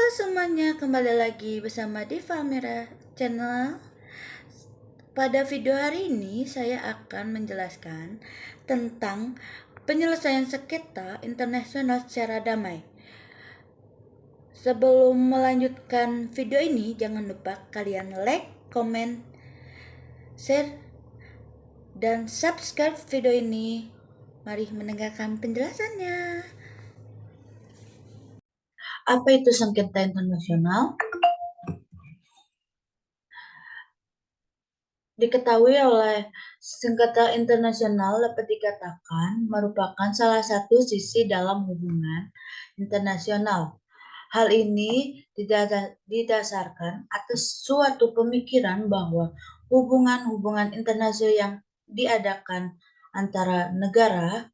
semuanya, kembali lagi bersama Diva Mira Channel. Pada video hari ini saya akan menjelaskan tentang penyelesaian sengketa internasional secara damai. Sebelum melanjutkan video ini, jangan lupa kalian like, comment, share, dan subscribe video ini. Mari mendengarkan penjelasannya. Apa itu sengketa internasional? Diketahui oleh sengketa internasional dapat dikatakan merupakan salah satu sisi dalam hubungan internasional. Hal ini didasarkan atas suatu pemikiran bahwa hubungan-hubungan internasional yang diadakan antara negara,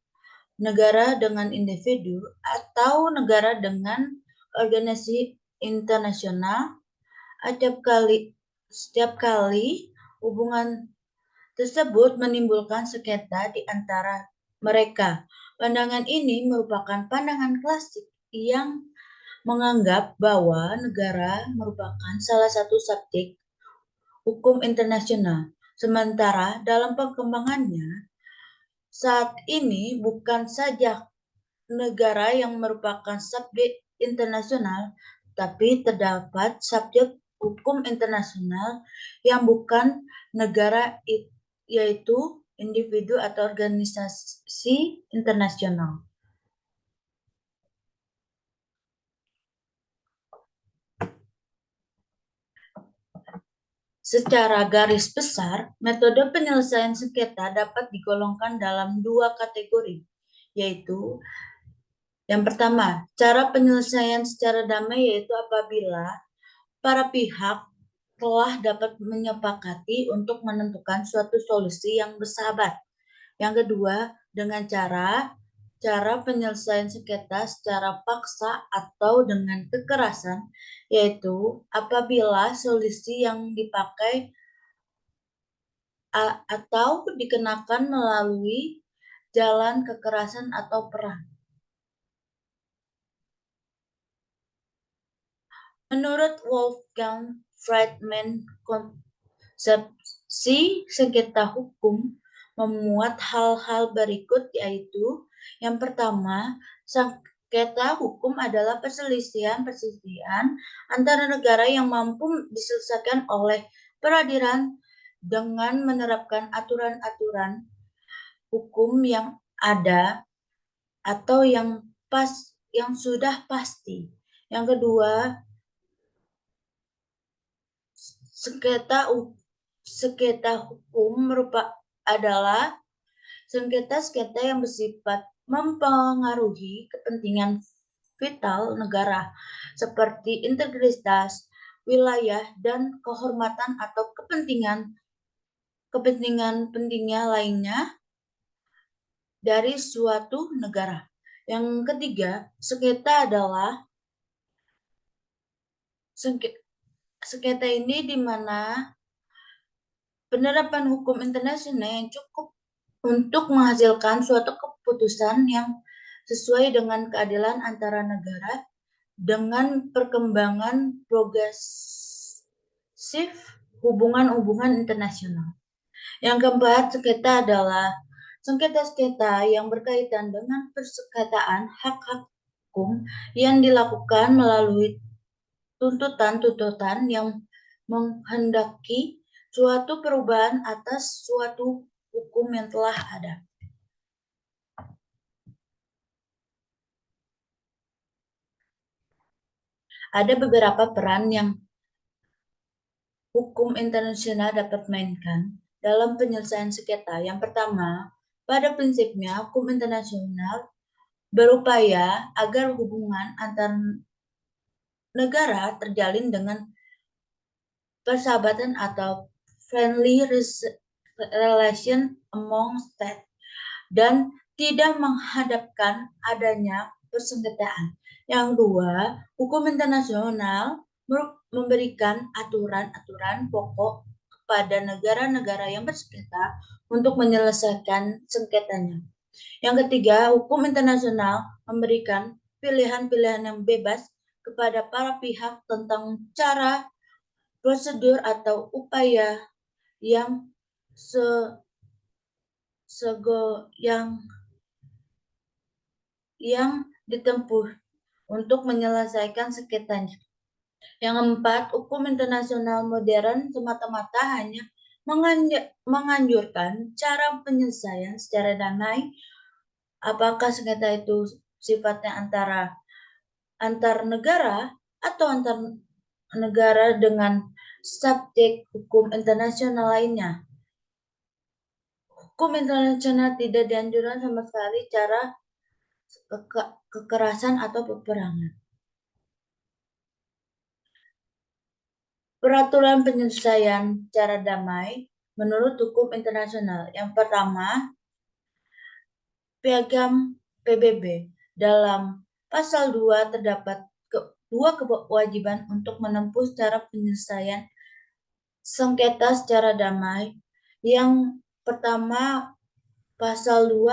negara dengan individu, atau negara dengan organisasi internasional setiap kali hubungan tersebut menimbulkan sengketa di antara mereka. Pandangan ini merupakan pandangan klasik yang menganggap bahwa negara merupakan salah satu subjek hukum internasional. Sementara dalam perkembangannya, saat ini bukan saja negara yang merupakan subjek internasional, tapi terdapat subjek hukum internasional yang bukan negara, yaitu individu atau organisasi internasional. Secara garis besar, metode penyelesaian sengketa dapat digolongkan dalam dua kategori, yaitu yang pertama, cara penyelesaian secara damai, yaitu apabila para pihak telah dapat menyepakati untuk menentukan suatu solusi yang bersahabat. Yang kedua, dengan cara penyelesaian sengketa secara paksa atau dengan kekerasan, yaitu apabila solusi yang dipakai atau dikenakan melalui jalan kekerasan atau perang. Menurut Wolfgang Friedman, konsepsi sengketa hukum memuat hal-hal berikut, yaitu yang pertama, sengketa hukum adalah perselisihan antara negara yang mampu diselesaikan oleh peradilan dengan menerapkan aturan-aturan hukum yang ada atau yang sudah pasti. Yang kedua, sengketa hukum adalah sengketa yang bersifat mempengaruhi kepentingan vital negara seperti integritas wilayah dan kehormatan atau kepentingan pentingnya lainnya dari suatu negara. Yang ketiga, sengketa adalah sengketa ini di mana penerapan hukum internasional yang cukup untuk menghasilkan suatu keputusan yang sesuai dengan keadilan antara negara dengan perkembangan progresif hubungan-hubungan internasional. Yang keempat, sengketa adalah sengketa yang berkaitan dengan persengketaan hak-hak hukum yang dilakukan melalui tuntutan-tuntutan yang menghendaki suatu perubahan atas suatu hukum yang telah ada. Ada beberapa peran yang hukum internasional dapat mainkan dalam penyelesaian sengketa. Yang pertama, pada prinsipnya hukum internasional berupaya agar hubungan antar negara terjalin dengan persahabatan atau friendly relation among states dan tidak menghadapkan adanya persengketaan. Yang dua, hukum internasional memberikan aturan-aturan pokok kepada negara-negara yang bersengketa untuk menyelesaikan sengketanya. Yang ketiga, hukum internasional memberikan pilihan-pilihan yang bebas kepada para pihak tentang cara, prosedur atau upaya yang ditempuh untuk menyelesaikan sengketanya. Yang keempat, hukum internasional modern semata-mata hanya menganjurkan cara penyelesaian secara damai. Apakah sengketa itu sifatnya antar negara atau antar negara dengan subjek hukum internasional lainnya. Hukum internasional tidak dianjurkan sama sekali cara kekerasan atau peperangan. Peraturan penyelesaian cara damai menurut hukum internasional. Yang pertama, Piagam PBB. Dalam pasal 2 terdapat dua kewajiban untuk menempuh cara penyelesaian sengketa secara damai. Yang pertama, pasal 2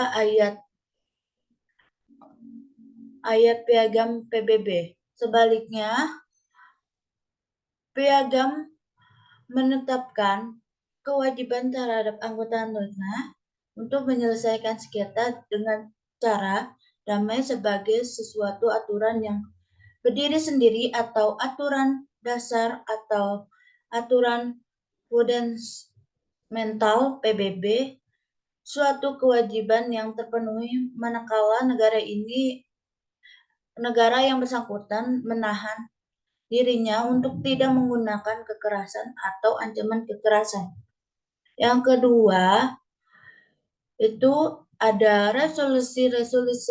ayat Piagam PBB. Sebaliknya, Piagam menetapkan kewajiban terhadap anggota untuk menyelesaikan sengketa dengan cara damai sebagai sesuatu aturan yang berdiri sendiri atau aturan dasar atau aturan fundamental PBB, suatu kewajiban yang terpenuhi manakala negara yang bersangkutan menahan dirinya untuk tidak menggunakan kekerasan atau ancaman kekerasan. Yang kedua, itu ada resolusi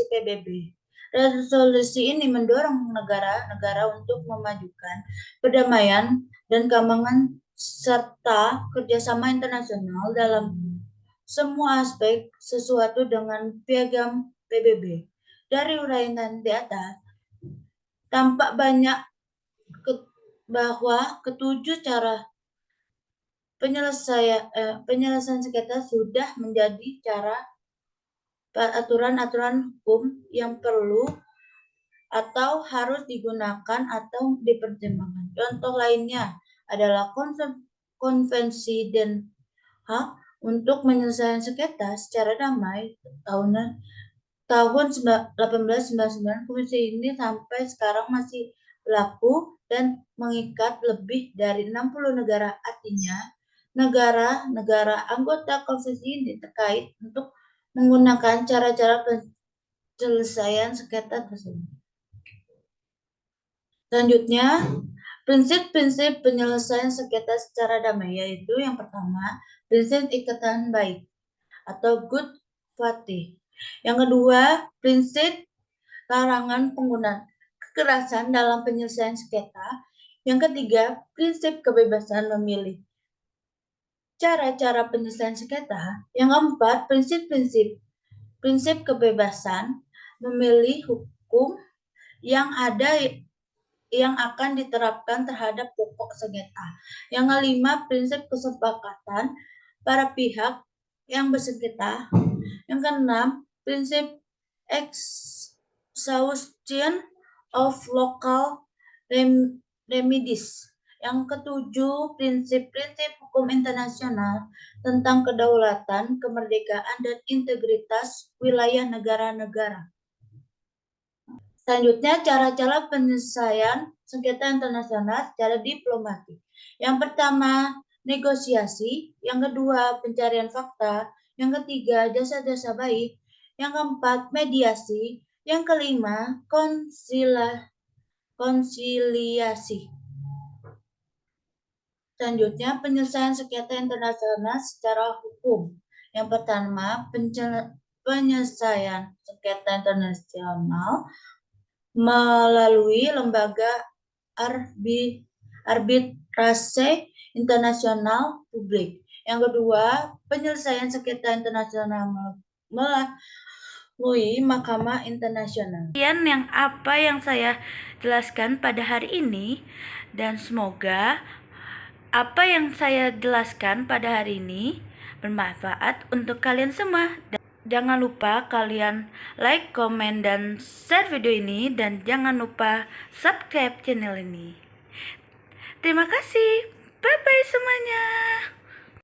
PBB. Resolusi ini mendorong negara-negara untuk memajukan perdamaian dan keamanan serta kerjasama internasional dalam semua aspek sesuatu dengan Piagam PBB. Dari uraian di atas, tampak banyak bahwa ketujuh cara penyelesaian sengketa sudah menjadi aturan-aturan hukum yang perlu atau harus digunakan atau dipertimbangkan. Contoh lainnya adalah Konvensi Den Haag untuk menyelesaikan sengketa secara damai tahun 1899. Konvensi ini sampai sekarang masih berlaku dan mengikat lebih dari 60 negara. Artinya, negara-negara anggota konvensi ini terkait untuk menggunakan cara-cara penyelesaian sengketa tersebut. Selanjutnya, prinsip-prinsip penyelesaian sengketa secara damai, yaitu yang pertama, prinsip ikatan baik atau good faith. Yang kedua, prinsip larangan penggunaan kekerasan dalam penyelesaian sengketa. Yang ketiga, prinsip kebebasan memilih cara-cara penyelesaian sengketa. Yang keempat, prinsip kebebasan memilih hukum yang akan diterapkan terhadap pokok sengketa. Yang kelima, prinsip kesepakatan para pihak yang bersengketa. Yang keenam, prinsip exhaustion of local remedies. Yang ketujuh, prinsip-prinsip hukum internasional tentang kedaulatan, kemerdekaan, dan integritas wilayah negara-negara. Selanjutnya, cara-cara penyelesaian sengketa internasional secara diplomatik. Yang pertama, negosiasi. Yang kedua, pencarian fakta. Yang ketiga, jasa-jasa baik. Yang keempat, mediasi. Yang kelima, konsiliasi. Selanjutnya, penyelesaian sengketa internasional secara hukum. Yang pertama, penyelesaian sengketa internasional melalui lembaga arbitrase internasional publik. Yang kedua, penyelesaian sengketa internasional melalui Mahkamah Internasional. Sekian apa yang saya jelaskan pada hari ini, dan semoga apa yang saya jelaskan pada hari ini bermanfaat untuk kalian semua. Jangan lupa kalian like, komen, dan share video ini, dan jangan lupa subscribe channel ini. Terima kasih. Bye-bye semuanya.